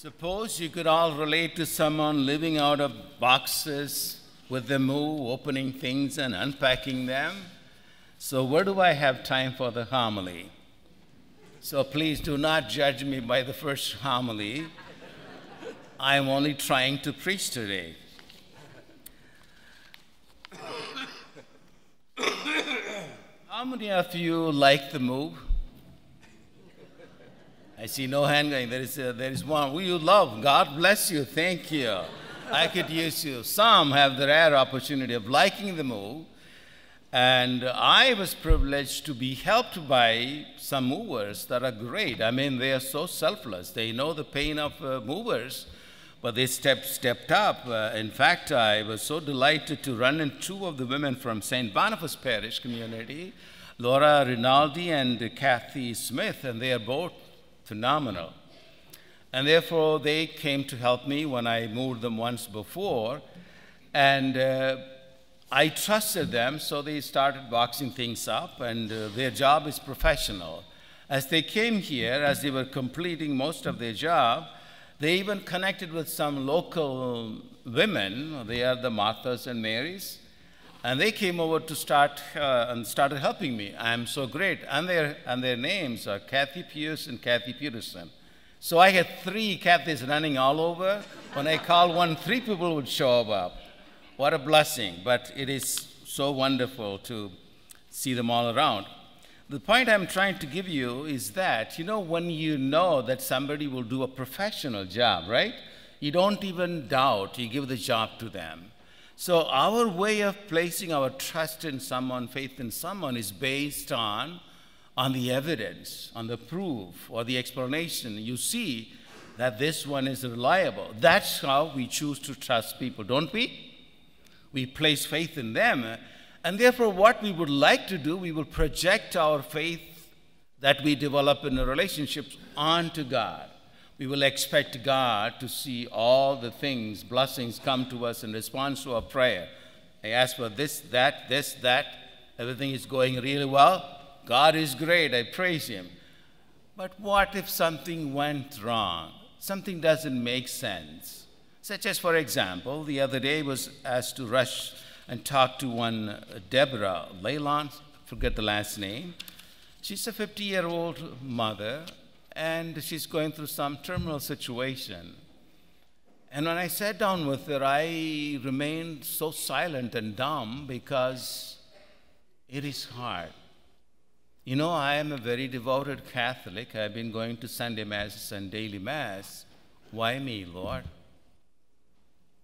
Suppose you could all relate to someone living out of boxes with the move, opening things and unpacking them. So where do I have time for the homily? So please do not judge me by the first homily. I am only trying to preach today. How many of you like the move? I see no hand going. There is one. Who you love? God bless you. Thank you. I could use you. Some have the rare opportunity of liking the move. And I was privileged to be helped by some movers that are great. I mean, they are so selfless. They know the pain of movers, but they stepped up. In fact, I was so delighted to run into two of the women from St. Boniface Parish community, Laura Rinaldi and Kathy Smith, and they are both phenomenal. And therefore, they came to help me when I moved them once before. And I trusted them, so they started boxing things up, and their job is professional. As they came here, as they were completing most of their job, they even connected with some local women. They are the Marthas and Marys. And they came over to started helping me. I am so great. And their names are Kathy Pierce and Kathy Peterson. So I had three Kathys running all over. When I called one, three people would show up. What a blessing. But it is so wonderful to see them all around. The point I'm trying to give you is that, when you know that somebody will do a professional job, right? You don't even doubt. You give the job to them. So our way of placing our trust in someone, faith in someone, is based on the evidence, on the proof, or the explanation. You see that this one is reliable. That's how we choose to trust people, don't we? We place faith in them. And therefore, what we would like to do, we will project our faith that we develop in the relationships onto God. We will expect God to see all the things, blessings come to us in response to our prayer. I ask for this, that. Everything is going really well. God is great. I praise Him. But what if something went wrong? Something doesn't make sense. Such as, for example, the other day I was asked to rush and talk to one Deborah Leylon, forget the last name. She's a 50-year-old mother, and she's going through some terminal situation. And when I sat down with her, I remained so silent and dumb because it is hard. I am a very devoted Catholic. I've been going to Sunday Masses and daily Mass. Why me, Lord?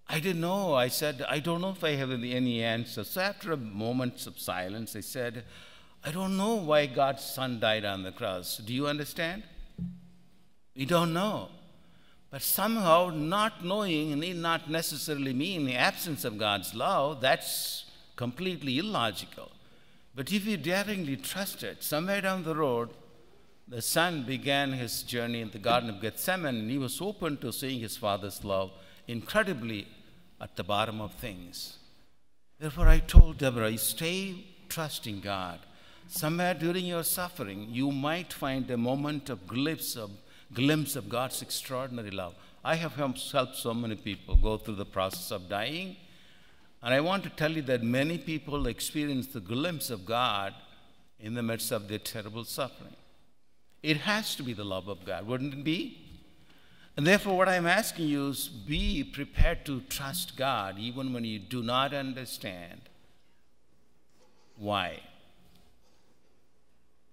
I didn't know. I said, I don't know if I have any answer. So after a moment of silence, I said, I don't know why God's Son died on the cross. Do you understand? We don't know. But somehow not knowing need not necessarily mean the absence of God's love. That's completely illogical. But if you daringly trust it, somewhere down the road, the Son began his journey in the Garden of Gethsemane, and he was open to seeing his Father's love incredibly at the bottom of things. Therefore, I told Deborah, you stay trusting God. Somewhere during your suffering, you might find a moment of glimpse of God's extraordinary love. I have helped so many people go through the process of dying, and I want to tell you that many people experience the glimpse of God in the midst of their terrible suffering. It has to be the love of God, wouldn't it be? And therefore, what I'm asking you is be prepared to trust God even when you do not understand why.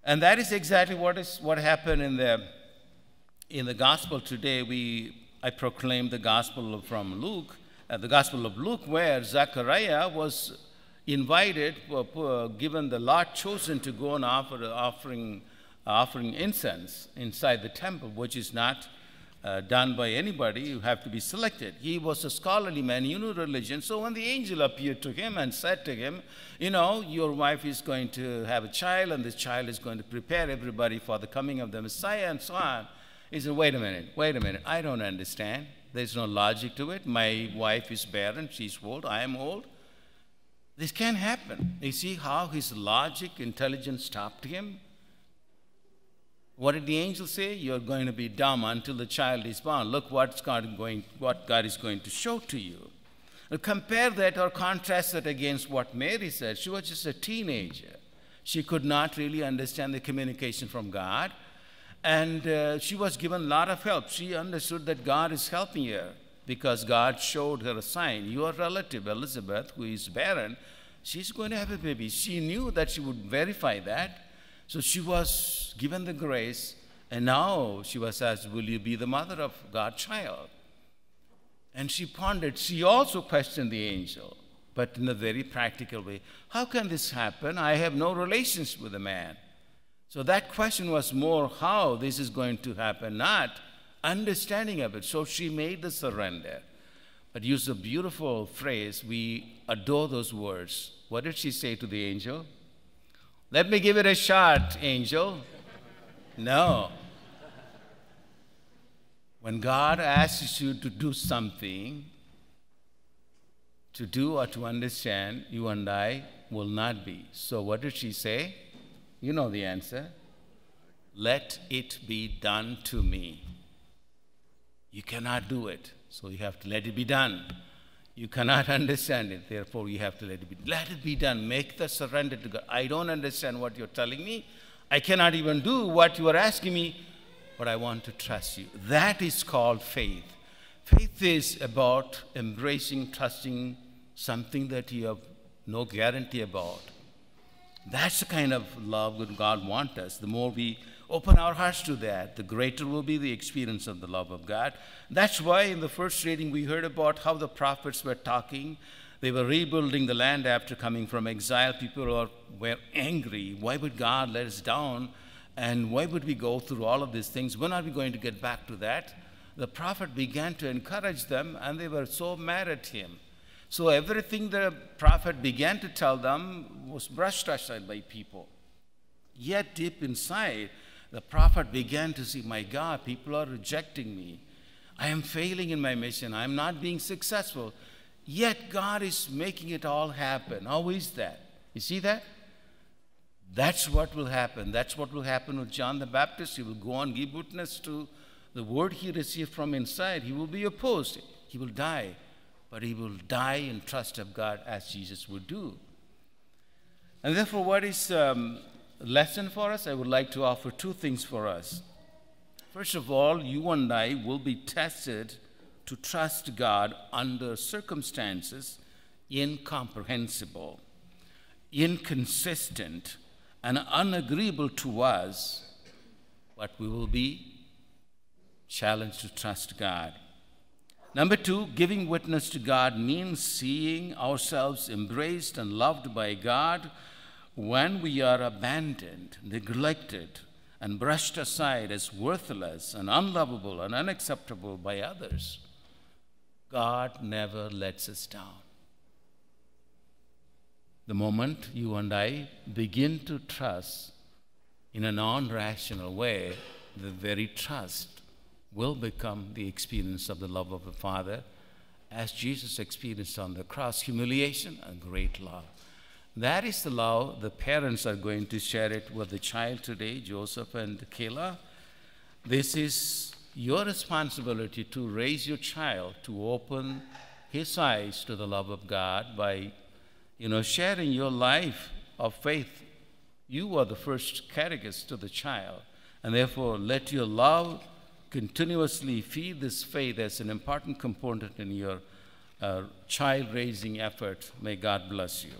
And that is exactly what happened in the gospel today. I proclaimed the gospel from Luke, the gospel of Luke, where Zechariah was invited, given the lot chosen to go and offering incense inside the temple, which is not done by anybody. You have to be selected. He was a scholarly man, he knew religion. So when the angel appeared to him and said to him, your wife is going to have a child, and this child is going to prepare everybody for the coming of the Messiah, and so on. He said, wait a minute, I don't understand. There's no logic to it. My wife is barren, she's old, I am old. This can't happen. You see how his logic, intelligence stopped him? What did the angel say? You're going to be dumb until the child is born. Look what God is going to show to you. Now compare that or contrast that against what Mary said. She was just a teenager. She could not really understand the communication from God. And she was given a lot of help. She understood that God is helping her because God showed her a sign. Your relative, Elizabeth, who is barren, she's going to have a baby. She knew that she would verify that. So she was given the grace, and now she was asked, will you be the mother of God's child? And she pondered. She also questioned the angel, but in a very practical way. How can this happen? I have no relationship with a man. So that question was more how this is going to happen, not understanding of it. So she made the surrender, but used a beautiful phrase. We adore those words. What did she say to the angel? Let me give it a shot, angel. No. When God asks you to do something, to do or to understand, you and I will not be. So what did she say? You know the answer. Let it be done to me. You cannot do it, so you have to let it be done. You cannot understand it, therefore you have to let it be done. Make the surrender to God. I don't understand what you're telling me. I cannot even do what you are asking me, but I want to trust you. That is called faith. Faith is about embracing, trusting something that you have no guarantee about. That's the kind of love that God wants us. The more we open our hearts to that, the greater will be the experience of the love of God. That's why in the first reading we heard about how the prophets were talking. They were rebuilding the land after coming from exile. People were angry. Why would God let us down? And why would we go through all of these things? When are we going to get back to that? The prophet began to encourage them, and they were so mad at him. So everything the prophet began to tell them was brushed aside by people. Yet deep inside, the prophet began to see, my God, people are rejecting me. I am failing in my mission. I am not being successful. Yet God is making it all happen. How is that? You see that? That's what will happen. That's what will happen with John the Baptist. He will go on, give witness to the word he received from inside. He will be opposed. He will die. But he will die in trust of God as Jesus would do. And therefore, what is lesson for us? I would like to offer two things for us. First of all, you and I will be tested to trust God under circumstances incomprehensible, inconsistent, and unagreeable to us, but we will be challenged to trust God. Number two, giving witness to God means seeing ourselves embraced and loved by God when we are abandoned, neglected, and brushed aside as worthless and unlovable and unacceptable by others. God never lets us down. The moment you and I begin to trust in a non-rational way, the very trust will become the experience of the love of the Father, as Jesus experienced on the cross, humiliation and great love. That is the love. The parents are going to share it with the child today, Joseph and Kayla. This is your responsibility to raise your child to open his eyes to the love of God by, sharing your life of faith. You are the first catechist to the child, and therefore let your love continuously feed this faith as an important component in your child-raising effort. May God bless you.